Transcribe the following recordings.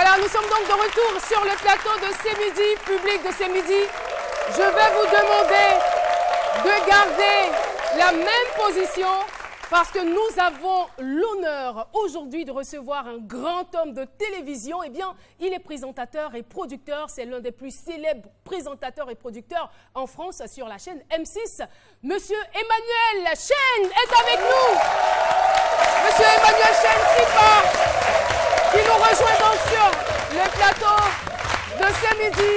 Voilà, nous sommes donc de retour sur le plateau de C'est Midi, public de C'est Midi. Je vais vous demander de garder la même position parce que nous avons l'honneur aujourd'hui de recevoir un grand homme de télévision. Eh bien, il est présentateur et producteur. C'est l'un des plus célèbres présentateurs et producteurs en France sur la chaîne M6. Monsieur Emmanuel Chen est avec nous. Monsieur Emmanuel Chen Sipa, qui nous rejoint donc sur le plateau de C'est Midi.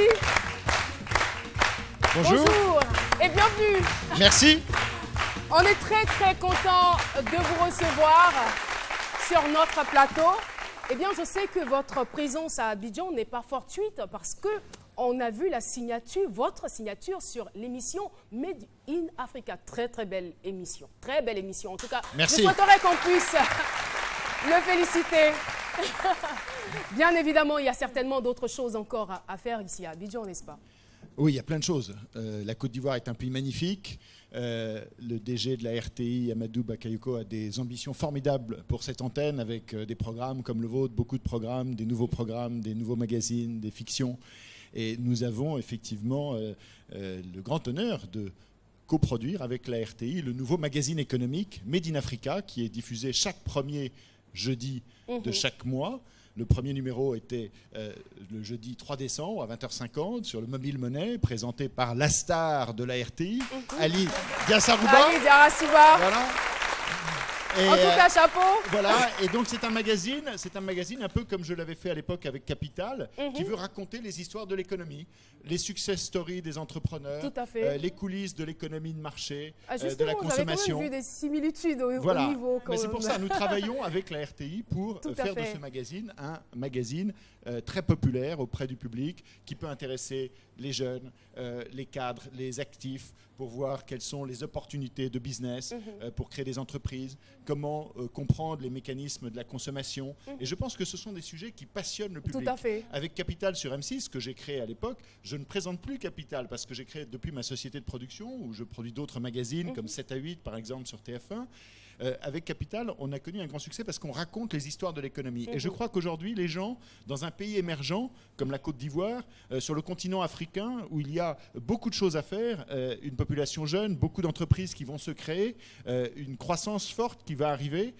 Bonjour. Bonjour et bienvenue. Merci. On est très content de vous recevoir sur notre plateau. Eh bien, je sais que votre présence à Abidjan n'est pas fortuite parce que on a vu la signature, votre signature sur l'émission Made in Africa. Très belle émission. Très belle émission. En tout cas, merci. Je souhaiterais qu'on puisse le féliciter. Bien évidemment, il y a certainement d'autres choses encore à faire ici à Abidjan, n'est-ce pas? Oui, il y a plein de choses. La Côte d'Ivoire est un pays magnifique. Le DG de la RTI, Amadou Bakayoko, a des ambitions formidables pour cette antenne avec des programmes comme le vôtre, beaucoup de programmes, des nouveaux magazines, des fictions. Et nous avons effectivement le grand honneur de coproduire avec la RTI le nouveau magazine économique Made in Africa qui est diffusé chaque premier jeudi de chaque mois. Le premier numéro était le jeudi 3 décembre à 20h50 sur le Mobile Money, présenté par la star de la RTI, Ali Diasarouba. Ali Diasarouba. Voilà. Et, en tout cas, chapeau. Voilà, et donc c'est un magazine un peu comme je l'avais fait à l'époque avec Capital, qui veut raconter les histoires de l'économie, les success stories des entrepreneurs, tout à fait. Les coulisses de l'économie de marché, de la consommation. J'avais quand même vu des similitudes au niveau. Mais c'est pour ça, nous travaillons avec la RTI pour faire de ce magazine un magazine très populaire auprès du public, qui peut intéresser les jeunes, les cadres, les actifs, pour voir quelles sont les opportunités de business, pour créer des entreprises, comment comprendre les mécanismes de la consommation. Et je pense que ce sont des sujets qui passionnent le public. Tout à fait. Avec Capital sur M6, que j'ai créé à l'époque, je ne présente plus Capital parce que j'ai créé depuis ma société de production, où je produis d'autres magazines, comme 7 à 8 par exemple sur TF1. Avec Capital, on a connu un grand succès parce qu'on raconte les histoires de l'économie. Et je crois qu'aujourd'hui, les gens, dans un pays émergent comme la Côte d'Ivoire, sur le continent africain, où il y a beaucoup de choses à faire, une population jeune, beaucoup d'entreprises qui vont se créer, une croissance forte qui va arriver,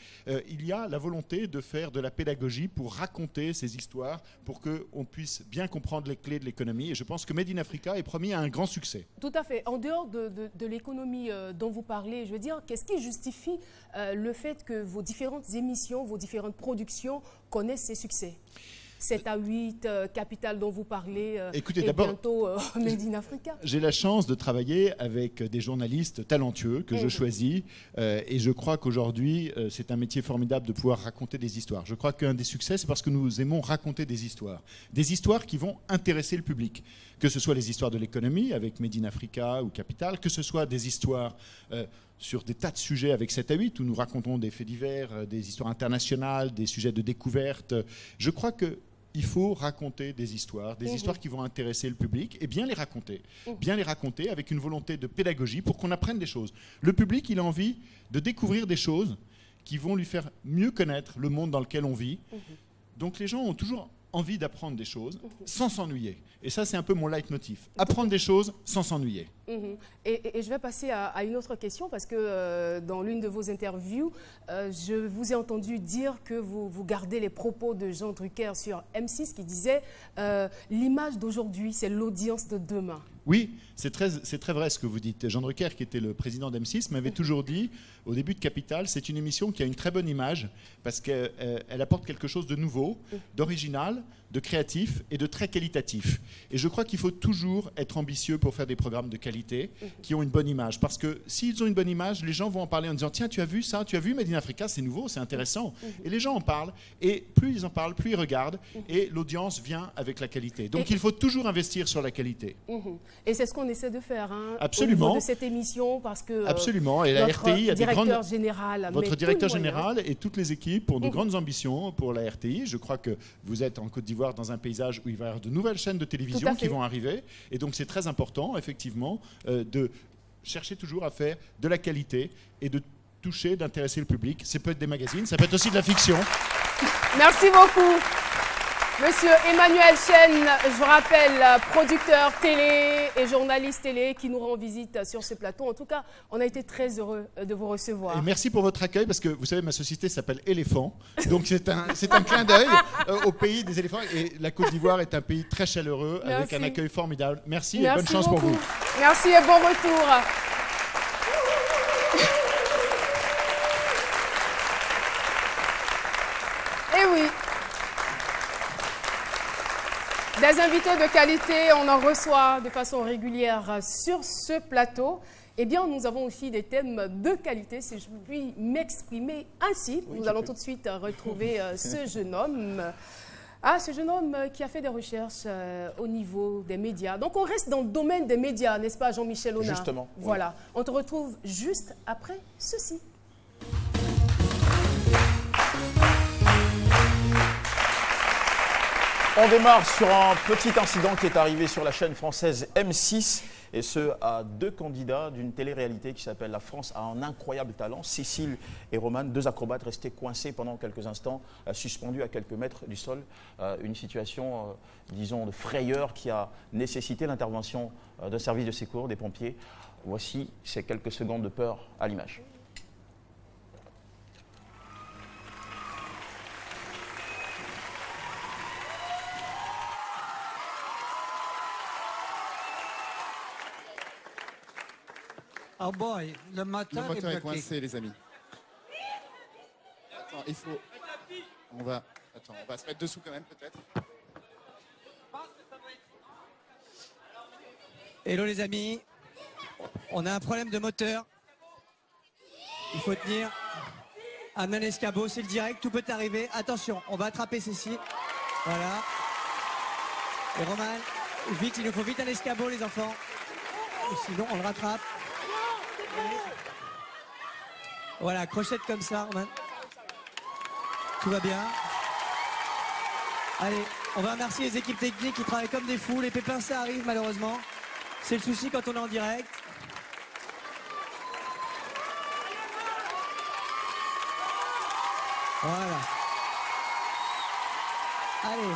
il y a la volonté de faire de la pédagogie pour raconter ces histoires, pour qu'on puisse bien comprendre les clés de l'économie. Et je pense que Made in Africa est promis à un grand succès. Tout à fait. En dehors de l'économie dont vous parlez, je veux dire, qu'est-ce qui justifie le fait que vos différentes émissions, vos différentes productions connaissent ces succès? 7 à 8, Capital dont vous parlez, écoutez, et bientôt Made in Africa. J'ai la chance de travailler avec des journalistes talentueux que je choisis et je crois qu'aujourd'hui, c'est un métier formidable de pouvoir raconter des histoires. Je crois qu'un des succès, c'est parce que nous aimons raconter des histoires qui vont intéresser le public, que ce soit les histoires de l'économie avec Made in Africa ou Capital, que ce soit des histoires sur des tas de sujets avec 7 à 8 où nous racontons des faits divers, des histoires internationales, des sujets de découverte. Je crois qu'il faut raconter des histoires qui vont intéresser le public et bien les raconter avec une volonté de pédagogie pour qu'on apprenne des choses. Le public, il a envie de découvrir des choses qui vont lui faire mieux connaître le monde dans lequel on vit. Donc les gens ont toujours envie d'apprendre des choses sans s'ennuyer. Et ça, c'est un peu mon leitmotiv. Apprendre des choses sans s'ennuyer. Et je vais passer à une autre question parce que dans l'une de vos interviews, je vous ai entendu dire que vous gardez les propos de Jean Drucker sur M6 qui disait l'image d'aujourd'hui, c'est l'audience de demain. Oui, c'est très vrai ce que vous dites. Jean Drucker, qui était le président d'M6, m'avait toujours dit, au début de Capital, c'est une émission qui a une très bonne image parce qu'elle apporte quelque chose de nouveau, d'original, de créatif et de très qualitatif. Et je crois qu'il faut toujours être ambitieux pour faire des programmes de qualité qui ont une bonne image. Parce que s'ils ont une bonne image, les gens vont en parler en disant « Tiens, tu as vu ça, tu as vu Made in Africa, c'est nouveau, c'est intéressant. » Et les gens en parlent. Et plus ils en parlent, plus ils regardent. Et l'audience vient avec la qualité. Donc il faut toujours investir sur la qualité. Et c'est ce qu'on essaie de faire Absolument. Au niveau de cette émission parce que absolument. Et la RTI a votre directeur général et toutes les équipes ont de grandes ambitions pour la RTI. Je crois que vous êtes en Côte d'Ivoire dans un paysage où il va y avoir de nouvelles chaînes de télévision qui vont arriver. Et donc c'est très important, effectivement, de chercher toujours à faire de la qualité et de toucher, d'intéresser le public. Ça peut être des magazines, ça peut être aussi de la fiction. Merci beaucoup. Monsieur Emmanuel Chen, je rappelle, producteur télé et journaliste télé qui nous rend visite sur ce plateau. En tout cas, on a été très heureux de vous recevoir. Et merci pour votre accueil parce que vous savez, ma société s'appelle Éléphant. Donc c'est un clin d'œil au pays des éléphants. Et la Côte d'Ivoire est un pays très chaleureux avec un accueil formidable. Merci et bonne chance beaucoup. pour vous. Merci et bon retour. Eh oui. Des invités de qualité, on en reçoit de façon régulière sur ce plateau. Eh bien, nous avons aussi des thèmes de qualité, si je puis m'exprimer ainsi. Oui, nous allons tout de suite retrouver ce jeune homme. Ce jeune homme qui a fait des recherches au niveau des médias. Donc, on reste dans le domaine des médias, n'est-ce pas, Jean-Michel Onat? Justement. Voilà. Oui. On te retrouve juste après ceci. On démarre sur un petit incident qui est arrivé sur la chaîne française M6, et ce à deux candidats d'une télé-réalité qui s'appelle La France a un incroyable talent, Cécile et Roman, deux acrobates restés coincés pendant quelques instants, suspendus à quelques mètres du sol. Une situation, disons, de frayeur qui a nécessité l'intervention d'un service de secours, des pompiers. Voici ces quelques secondes de peur à l'image. Oh boy, le moteur est coincé, les amis. Attends, il faut... on va se mettre dessous quand même, peut-être. Hello les amis, on a un problème de moteur. Il faut tenir. Amener un escabeau, c'est le direct, tout peut arriver. Attention, on va attraper Cécile. Voilà. Et Roman, vite, il nous faut vite un escabeau les enfants. Sinon on le rattrape. Voilà, crochette comme ça, Roman. Tout va bien. Allez, on va remercier les équipes techniques qui travaillent comme des fous. Les pépins, ça arrive malheureusement. C'est le souci quand on est en direct. Voilà. Allez.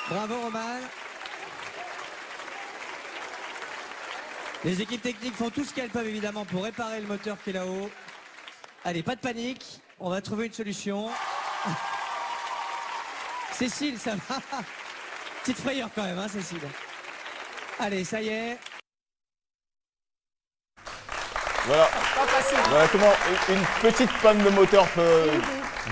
Bravo, Roman. Les équipes techniques font tout ce qu'elles peuvent évidemment pour réparer le moteur qui est là-haut. Allez, pas de panique, on va trouver une solution. Cécile, ça va. Petite frayeur quand même, hein, Cécile. Allez, ça y est. Voilà. Voilà comment une petite panne de moteur peut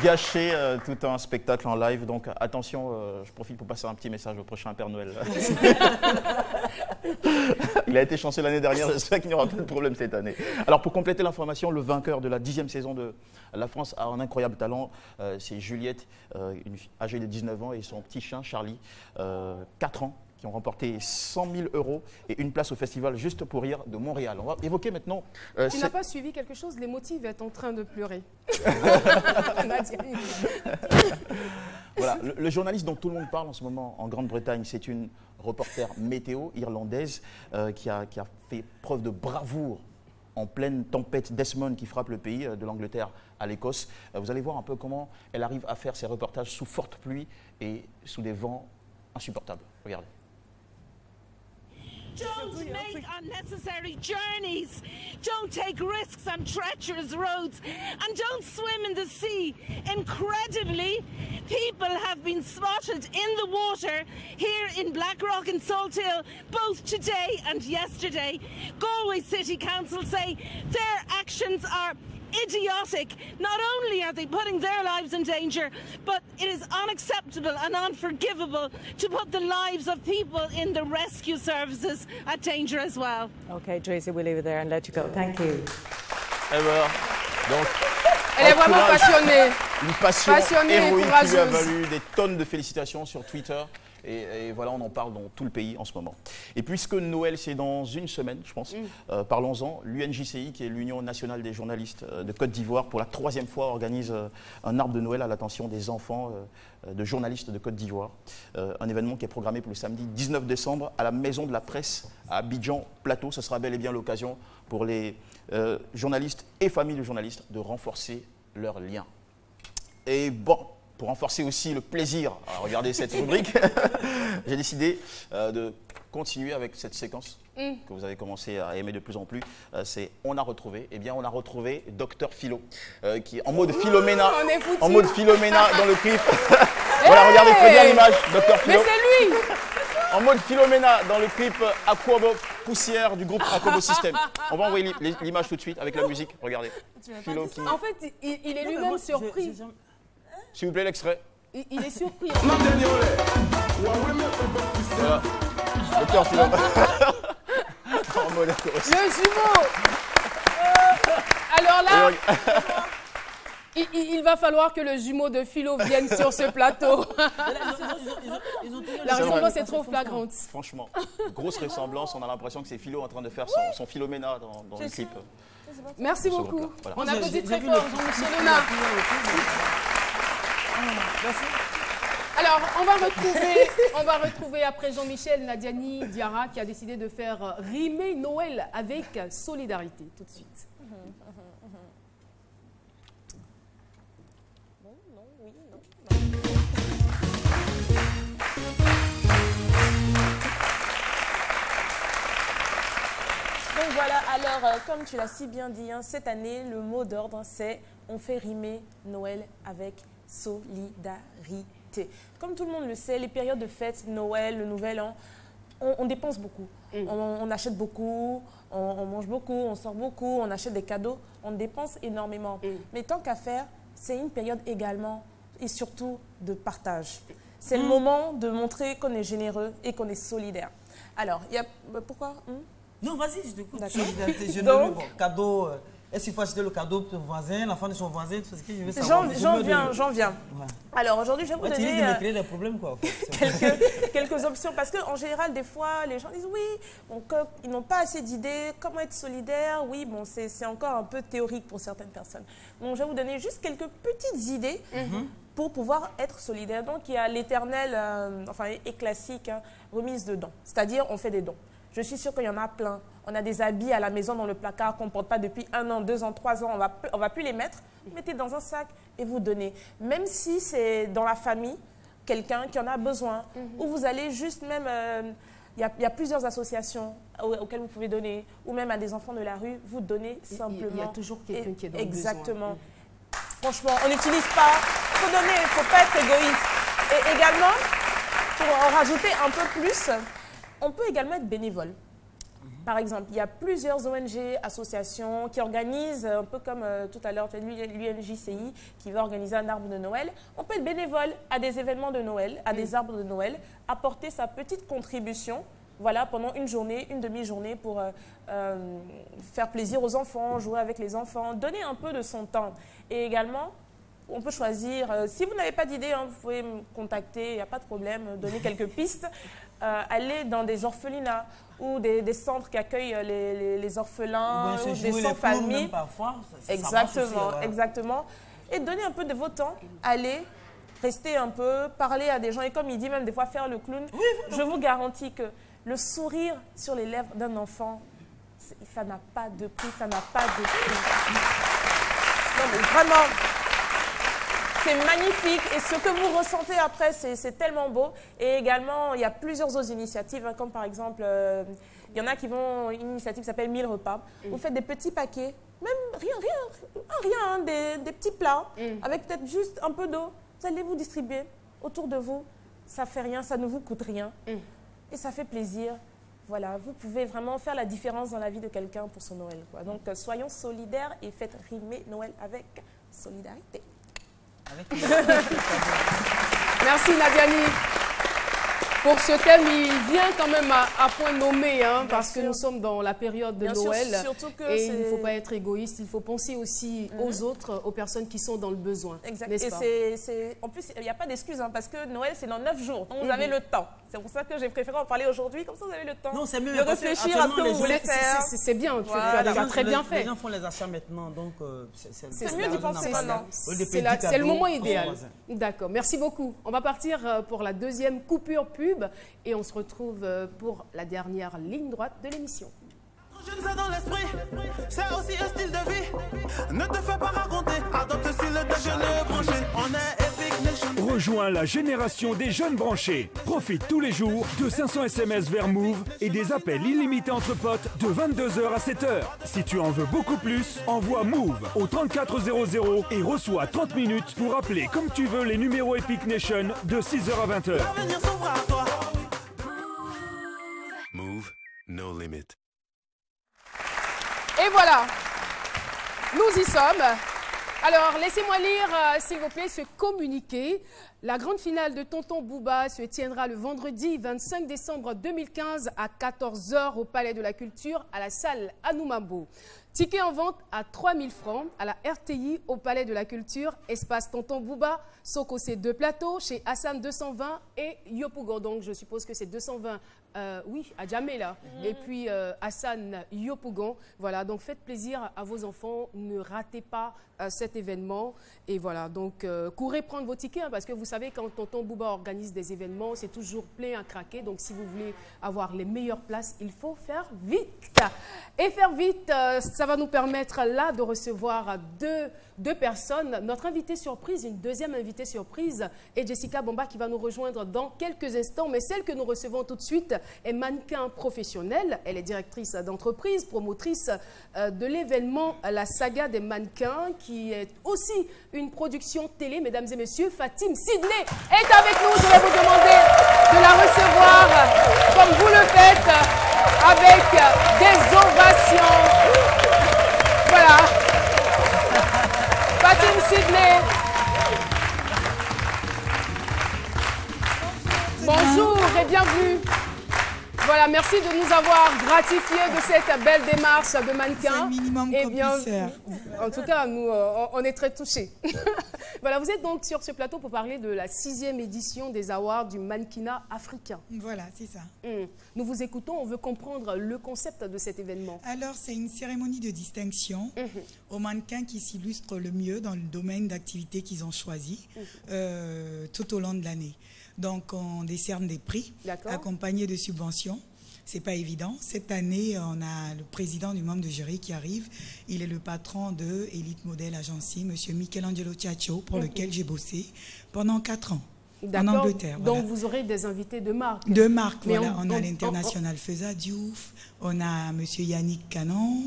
gâcher tout un spectacle en live. Donc attention, je profite pour passer un petit message au prochain Père Noël. Il a été chanceux l'année dernière, j'espère qu'il n'y aura pas de problème cette année. Alors pour compléter l'information, le vainqueur de la 10e saison de La France a un incroyable talent. C'est Juliette, âgée de 19 ans, et son petit chien Charlie, 4 ans, qui ont remporté 100 000 € et une place au festival Juste pour rire de Montréal. On va évoquer maintenant... tu n'as pas suivi quelque chose? L'émotive est en train de pleurer. Voilà, le journaliste dont tout le monde parle en ce moment en Grande-Bretagne, c'est une reporter météo irlandaise qui a fait preuve de bravoure en pleine tempête Desmond qui frappe le pays, de l'Angleterre à l'Écosse. Vous allez voir un peu comment elle arrive à faire ses reportages sous forte pluie et sous des vents insupportables. Regardez. Don't make unnecessary journeys. Don't take risks on treacherous roads. And don't swim in the sea. Incredibly, people have been spotted in the water here in Blackrock and Salthill, both today and yesterday. Galway City Council say their actions are idiotic. Not only are they putting their lives in danger, but it is unacceptable and unforgivable to put the lives of people in the rescue services at danger as well. Okay, Tracy, we'll leave it there and let you go. Thank you. Et voilà. Donc, elle est vraiment passionnée. Une passion héroïque qui lui a valu des tonnes de félicitations sur Twitter. Et voilà, on en parle dans tout le pays en ce moment. Et puisque Noël, c'est dans une semaine, je pense, parlons-en. L'UNJCI, qui est l'Union nationale des journalistes de Côte d'Ivoire, pour la 3e fois organise un arbre de Noël à l'attention des enfants de journalistes de Côte d'Ivoire. Un événement qui est programmé pour le samedi 19 décembre à la Maison de la Presse à Abidjan Plateau. Ce sera bel et bien l'occasion pour les journalistes et familles de journalistes de renforcer leurs liens. Et bon, pour renforcer aussi le plaisir à regarder cette rubrique, j'ai décidé de continuer avec cette séquence que vous avez commencé à aimer de plus en plus. C'est On a retrouvé. Eh bien, on a retrouvé Dr Philo, qui est en mode Philomena, dans le clip. Voilà, regardez très bien l'image, Dr Philo. Mais c'est lui. En mode Philomena dans le clip Aquabo Poussière du groupe Aquabo System. On va envoyer l'image tout de suite avec la musique. Regardez. Philo qui... En fait, il est lui-même surpris. S'il vous plaît, l'extrait. Il est surpris. Voilà. Dr Philo. En mode Aquabo System. Le jumeau. Alors là, il va falloir que le jumeau de Philo vienne sur ce plateau. La ressemblance est trop flagrante. Franchement, grosse ressemblance. On a l'impression que c'est Philo en train de faire son Philomena dans le clip. Merci beaucoup. Voilà. On applaudit très fort Jean-Michel Lénard. Alors, on va retrouver après Jean-Michel Nadiani Diarra qui a décidé de faire rimer Noël avec solidarité. Tout de suite. Donc voilà, alors comme tu l'as si bien dit, hein, cette année, le mot d'ordre, c'est on fait rimer Noël avec solidarité. Comme tout le monde le sait, les périodes de fête, Noël, le Nouvel An, on dépense beaucoup. On achète beaucoup, on mange beaucoup, on sort beaucoup, on achète des cadeaux, on dépense énormément. Mais tant qu'à faire, c'est une période également et surtout de partage. C'est le moment de montrer qu'on est généreux et qu'on est solidaire. Alors, il y a... Pourquoi Non, vas-y, je t'écoute. Solidarité, généreux, bon, cadeau. Est-ce qu'il faut acheter le cadeau pour ton voisin, l'enfant de son voisin? C'est ce que je veux savoir. J'en viens. Ouais. Alors aujourd'hui, je vais vous donner tu risques de créer des problèmes, quoi, en fait. quelques options. Parce qu'en général, des fois, les gens disent oui, bon, ils n'ont pas assez d'idées. Comment être solidaire? Oui, bon, c'est encore un peu théorique pour certaines personnes. Donc, je vais vous donner juste quelques petites idées pour pouvoir être solidaire. Donc, il y a l'éternel, et classique, hein, remise de dons. C'est-à-dire, on fait des dons. Je suis sûre qu'il y en a plein. On a des habits à la maison dans le placard qu'on ne porte pas depuis 1 an, 2 ans, 3 ans. On va plus les mettre. Mettez dans un sac et vous donnez. Même si c'est dans la famille, quelqu'un qui en a besoin. Ou vous allez juste même... Il y a plusieurs associations auxquelles vous pouvez donner. Ou même à des enfants de la rue, vous donnez simplement. Il y a toujours quelqu'un qui est dans le besoin. Exactement. Franchement, on n'utilise pas... Il faut donner, il ne faut pas être égoïste. Et également, pour en rajouter un peu plus... On peut également être bénévole. Par exemple, il y a plusieurs ONG, associations qui organisent, un peu comme tout à l'heure, l'UNJCI qui va organiser un arbre de Noël. On peut être bénévole à des événements de Noël, à des arbres de Noël, apporter sa petite contribution, voilà, pendant une journée, une demi-journée pour faire plaisir aux enfants, jouer avec les enfants, donner un peu de son temps. Et également, on peut choisir, si vous n'avez pas d'idée, hein, vous pouvez me contacter, il n'y a pas de problème, donner quelques pistes. Aller dans des orphelinats ou des centres qui accueillent les orphelins, ou des sans-famille. Exactement, exactement. Et donner un peu de votre temps, aller, rester un peu, parler à des gens. Et comme il dit même des fois faire le clown, je vous garantis que le sourire sur les lèvres d'un enfant, ça n'a pas de prix, ça n'a pas de prix. Non mais vraiment... C'est magnifique et ce que vous ressentez après, c'est tellement beau. Et également, il y a plusieurs autres initiatives, hein, comme par exemple, il y en a qui vont, une initiative qui s'appelle 1000 repas. Vous faites des petits paquets, même rien, des petits plats, avec peut-être juste un peu d'eau. Vous allez vous distribuer autour de vous. Ça fait rien, ça ne vous coûte rien. Et ça fait plaisir. Voilà, vous pouvez vraiment faire la différence dans la vie de quelqu'un pour son Noël, quoi. Donc, soyons solidaires et faites rimer Noël avec solidarité. Merci Nadiani. Pour ce thème, il vient quand même à point nommé, hein, parce que nous sommes dans la période de Noël. Et il ne faut pas être égoïste, il faut penser aussi aux autres, aux personnes qui sont dans le besoin. Exact. Et en plus, il n'y a pas d'excuse, hein, parce que Noël, c'est dans 9 jours. Donc, vous avez le temps. C'est pour ça que j'ai préféré en parler aujourd'hui, comme ça, vous avez le temps de réfléchir à ce que vous voulez faire. C'est bien, tu as très bien fait. Les gens font les achats maintenant, donc c'est mieux d'y penser maintenant. C'est le moment idéal. D'accord, merci beaucoup. On va partir pour la deuxième coupure pub. Et on se retrouve pour la dernière ligne droite de l'émission. Je ne sais dans l'esprit, c'est aussi un style de vie. Ne te fais pas raconter, adopte le style de jeune branché. On est Epic Nation. rejoins la génération des jeunes branchés. Profite tous les jours de 500 SMS vers Move et des appels illimités entre potes de 22h à 7h. Si tu en veux beaucoup plus, envoie Move au 3400 et reçois 30 minutes pour appeler comme tu veux les numéros Epic Nation de 6h à 20h. Move, no limit. Et voilà, nous y sommes. Alors, laissez-moi lire, s'il vous plaît, ce communiqué. La grande finale de Tonton Bouba se tiendra le vendredi 25 décembre 2015 à 14h au Palais de la Culture à la salle Anoumambo. Ticket en vente à 3 000 francs à la RTI au Palais de la Culture, espace Tonton Bouba, Soko c'est 2 plateaux, chez Hassan 220 et Yopougon. Donc je suppose que c'est 220, oui, à Djamena. Et puis Hassan Yopougon. Voilà, donc faites plaisir à vos enfants, ne ratez pas cet événement. Et voilà, donc courez prendre vos tickets, hein, parce que vous savez, quand Tonton Bouba organise des événements, c'est toujours plein à craquer. Donc si vous voulez avoir les meilleures places, il faut faire vite. Et faire vite, ça va nous permettre là de recevoir deux personnes. Notre invitée surprise, une deuxième invitée surprise est Jessica Bamba qui va nous rejoindre dans quelques instants. Mais celle que nous recevons tout de suite est mannequin professionnelle. Elle est directrice d'entreprise, promotrice de l'événement La Saga des mannequins qui est aussi une production télé. Mesdames et messieurs, Fatim Sidney est avec nous. Je vais vous demander de la recevoir comme vous le faites avec des ovations. Voilà. Fatim Sidney. Bonjour et bienvenue. Voilà, merci de nous avoir gratifié de cette belle démarche de mannequin. C'est un minimum qu'on puisse faire. En tout cas, nous, on est très touchés. Voilà, vous êtes donc sur ce plateau pour parler de la 6e édition des Awards du mannequinat africain. Voilà, c'est ça. Nous vous écoutons, on veut comprendre le concept de cet événement. Alors, c'est une cérémonie de distinction aux mannequins qui s'illustrent le mieux dans le domaine d'activité qu'ils ont choisi tout au long de l'année. Donc, on décerne des prix accompagnés de subventions. C'est pas évident. Cette année, on a le président du membre de jury qui arrive. Il est le patron de Elite Model Agency, M. Michelangelo Ciaccio, pour lequel j'ai bossé pendant 4 ans en Angleterre. Donc, voilà. vous aurez des invités de marque. De marque, voilà. On a l'international Feza Diouf, on a M. Yannick Canon,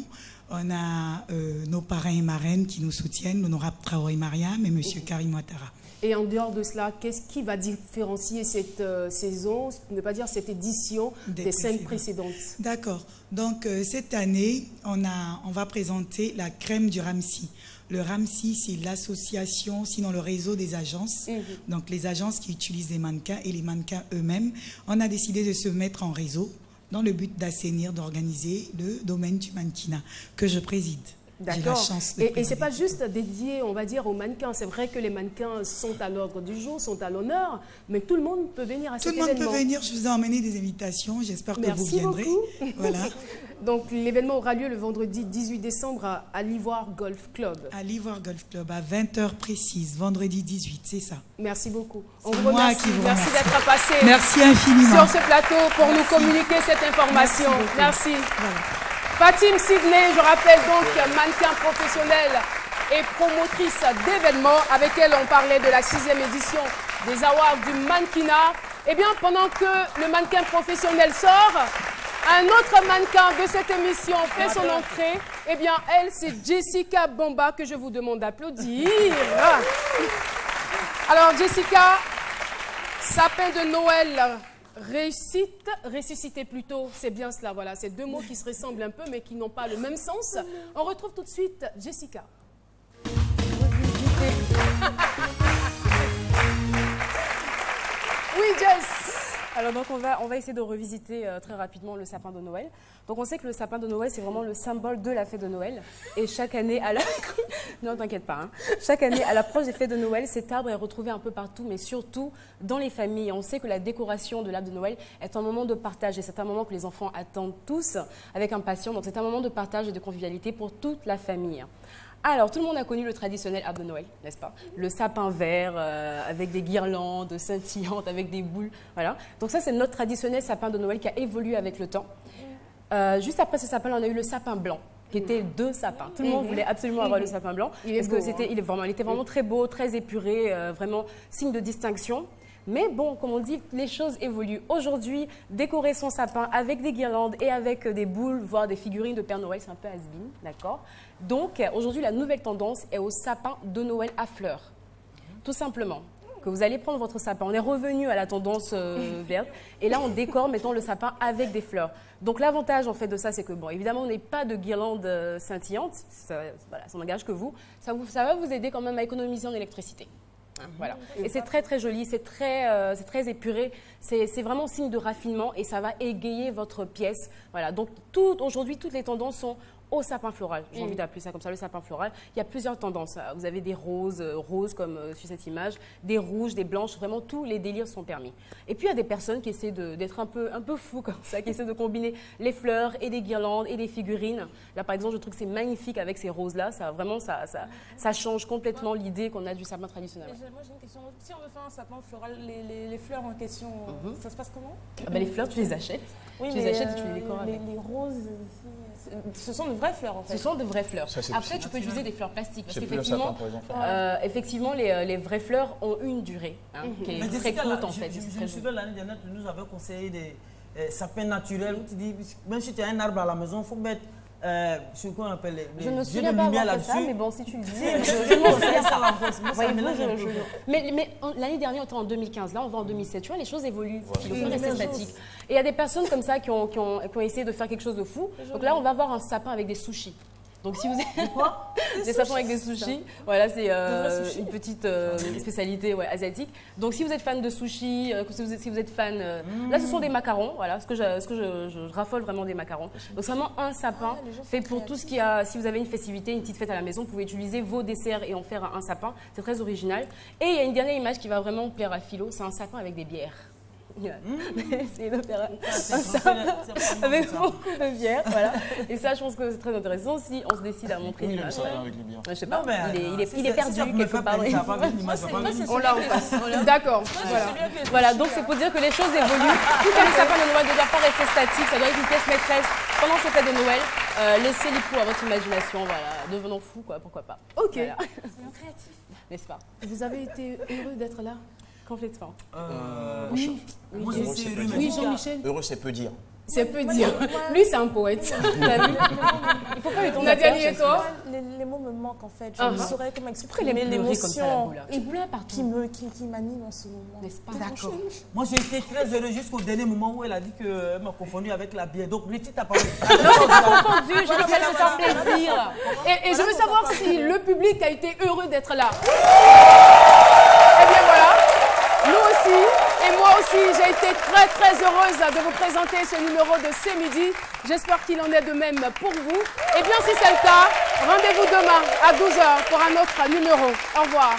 on a nos parrains et marraines qui nous soutiennent, l'honorable Traoré Mariam et M. Karim Ouattara. Et en dehors de cela, qu'est-ce qui va différencier cette saison, ne pas dire cette édition des 5 précédentes? D'accord. Donc, cette année, on va présenter la crème du Ramsey. Le Ramsey, c'est l'association, sinon le réseau des agences. Donc, les agences qui utilisent les mannequins et les mannequins eux-mêmes. On a décidé de se mettre en réseau dans le but d'assainir, d'organiser le domaine du mannequinat que je préside. D'accord. Et ce n'est pas juste dédié, on va dire, aux mannequins. C'est vrai que les mannequins sont à l'ordre du jour, sont à l'honneur, mais tout le monde peut venir à cet événement. Tout le monde peut venir. Je vous ai emmené des invitations. J'espère que vous viendrez. Merci beaucoup. Voilà. Donc, l'événement aura lieu le vendredi 18 décembre à l'Ivoire Golf Club. À l'Ivoire Golf Club, à 20h précise, vendredi 18, c'est ça. Merci beaucoup. On vous remercie. Merci d'être passé Merci infiniment. sur ce plateau pour nous communiquer cette information. Merci. Voilà. Fatim Sidney, je rappelle donc mannequin professionnel et promotrice d'événements. Avec elle, on parlait de la 6e édition des Awards du mannequinat. Eh bien, pendant que le mannequin professionnel sort, un autre mannequin de cette émission fait son entrée. Eh bien, elle, c'est Jessica Bamba que je vous demande d'applaudir. Alors, Jessica, sapin de Noël. Ressusciter plutôt, c'est bien cela, voilà. C'est 2 mots qui se ressemblent un peu, mais qui n'ont pas le même sens. On retrouve tout de suite Jessica. Oui, Jess. Alors donc on va essayer de revisiter très rapidement le sapin de Noël. Donc on sait que le sapin de Noël, c'est vraiment le symbole de la fête de Noël. Et chaque année, non, t'inquiète pas, hein. Chaque année, à l'approche des fêtes de Noël, cet arbre est retrouvé un peu partout, mais surtout dans les familles. On sait que la décoration de l'arbre de Noël est un moment de partage. Et c'est un moment que les enfants attendent tous avec impatience. Donc c'est un moment de partage et de convivialité pour toute la famille. Alors, tout le monde a connu le traditionnel arbre de Noël, n'est-ce pas? Le sapin vert avec des guirlandes scintillantes, avec des boules, voilà. Donc ça, c'est notre traditionnel sapin de Noël qui a évolué avec le temps. Juste après ce sapin, on a eu le sapin blanc. qui étaient 2 sapins. Tout le monde voulait absolument avoir le sapin blanc. Il était vraiment très beau, très épuré, vraiment signe de distinction. Mais bon, comme on dit, les choses évoluent. Aujourd'hui, décorer son sapin avec des guirlandes et avec des boules, voire des figurines de Père Noël, c'est un peu has-been, d'accord? Donc, aujourd'hui, la nouvelle tendance est au sapin de Noël à fleurs. Tout simplement. Que vous allez prendre votre sapin. On est revenu à la tendance verte. Et là, on décore, mettons, le sapin avec des fleurs. Donc, l'avantage, en fait, de ça, c'est que, bon, évidemment, on n'est pas de guirlandes scintillantes. Ça n'engage que vous. Ça va vous aider quand même à économiser en électricité. Voilà. Et c'est très très joli, c'est très épuré, c'est vraiment signe de raffinement et ça va égayer votre pièce. Voilà. Donc aujourd'hui, toutes les tendances sont au sapin floral. J'ai envie d'appeler ça comme ça, le sapin floral. Il y a plusieurs tendances. Vous avez des roses comme sur cette image, des rouges, des blanches, vraiment tous les délires sont permis. Et puis il y a des personnes qui essaient d'être un peu fous comme ça, qui essaient de combiner les fleurs et des guirlandes et des figurines. Là par exemple, je trouve que c'est magnifique avec ces roses-là. Ça change complètement l'idée qu'on a du sapin traditionnel. Moi j'ai une question. Si on veut faire un sapin floral, les fleurs en question, ça se passe comment? Les fleurs, tu les achètes. Oui, tu les achètes et tu les décores avec. Les roses, ce sont de vraies fleurs en fait. Ce sont de vraies fleurs. Après, tu peux utiliser des fleurs plastiques. Parce qu'effectivement, effectivement, les vraies fleurs ont une durée qui est très courte en fait. Je me souviens l'année dernière, tu nous avais conseillé des sapins naturels où tu dis, même si tu as un arbre à la maison, il faut mettre. Sur quoi on appelle les je ne me souviens pas avoir fait ça, mais bon, si tu le dis, je m'en souviens pas. Mais l'année dernière, on était en 2015, là on va en 2007, tu vois, les choses évoluent, il faut rester statique. Et il y a des personnes comme ça qui ont essayé de faire quelque chose de fou. Donc là, on va avoir un sapin avec des sushis. Donc si vous avez des sapins avec des sushis, voilà, c'est une petite spécialité asiatique. Donc si vous êtes fan de sushis, si vous êtes fan, là ce sont des macarons, voilà, je raffole vraiment des macarons. Donc c'est vraiment un sapin fait pour tout ce qui a, si vous avez une festivité, une petite fête à la maison, vous pouvez utiliser vos desserts et en faire un sapin. C'est très original. Et il y a une dernière image qui va vraiment plaire à Philo, c'est un sapin avec des bières. Essayez de faire un sapin avec beaucoup de bière, voilà. Et ça, je pense que c'est très intéressant si on se décide à montrer l'image. Je sais pas, il est perdu quelque part. On l'a en face. D'accord. Voilà, donc c'est pour dire que les choses évoluent. Tout comme le sapin de Noël ne doit pas rester statique, ça doit être une pièce maîtresse pendant ces fêtes de Noël. Laissez les coups à votre imagination, voilà. Devenons fous, quoi, pourquoi pas. Ok. C'est créatif, n'est-ce pas? Vous avez été heureux d'être là? Complètement. Oui, Jean-Michel. Heureux, c'est peu dire. C'est peu dire. Lui, c'est un poète. Il faut pas lui tomber Nadia, et toi? Les mots me manquent en fait. Je ne saurais comment exprimer l'émotion qui m'anime en ce moment. N'est-ce pas? D'accord. Moi, j'ai été très heureux jusqu'au dernier moment où elle a dit qu'elle m'a confondu avec la bière. Donc, Letty t'a parlé. Non, je n'ai pas confondu. J'ai dit que ça me fait plaisir. Et je veux savoir si le public a été heureux d'être là. Eh bien voilà. Nous aussi, et moi aussi, j'ai été très très heureuse de vous présenter ce numéro de C'est Midi. J'espère qu'il en est de même pour vous. Et bien si c'est le cas, rendez-vous demain à 12h pour un autre numéro. Au revoir.